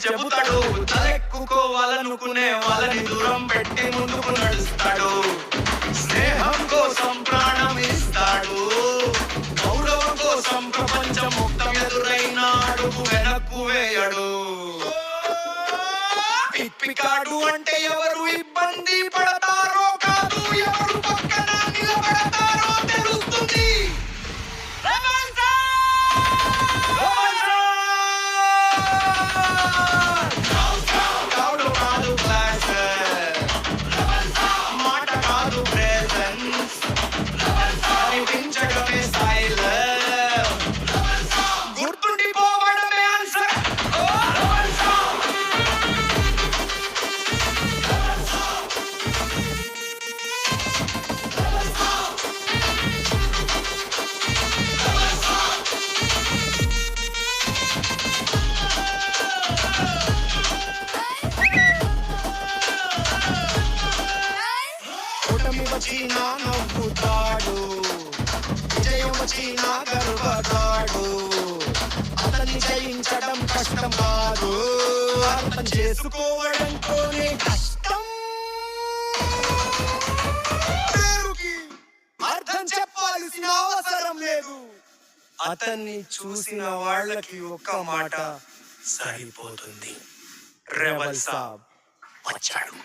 చెబుతాడు. తలెక్కుకోవాలనుకునే వాళ్ళని దూరం పెట్టి ముందుకు నడుస్తాడు. స్నేహం కోసం ప్రాణం ఇస్తాడు. గౌరవం కోసం ప్రపంచం మొత్తం ఎదురైన అడుగు వెనక్కు వేయడు. పిప్పికాడు అంటే ఎవరు ఇబ్బంది పడతారో కాదు, ఎవరు పక్కన నిలబడతారో తెలుస్తుంది. కాదు కాదు క్లాస్, మాట కాదు ప్రెజెన్స్, కనిపించడమే సైలెన్స్, గుర్తుండిపోవడమే ఆన్సర్. ఓటమి వచ్చినా నవ్వుతాడు, విజయం వచ్చినా గర్వతాడు. అతన్ని జయించడం కష్టం కాదు, అర్థం చేసుకోవడంతోనే కష్టం. పేరుకి అర్థం చెప్పాల్సిన అవసరం లేదు, అతన్ని చూసిన వాళ్ళకి ఒక్క మాట సరిపోతుంది. రెబల్ సాబ్ వచ్చాడు.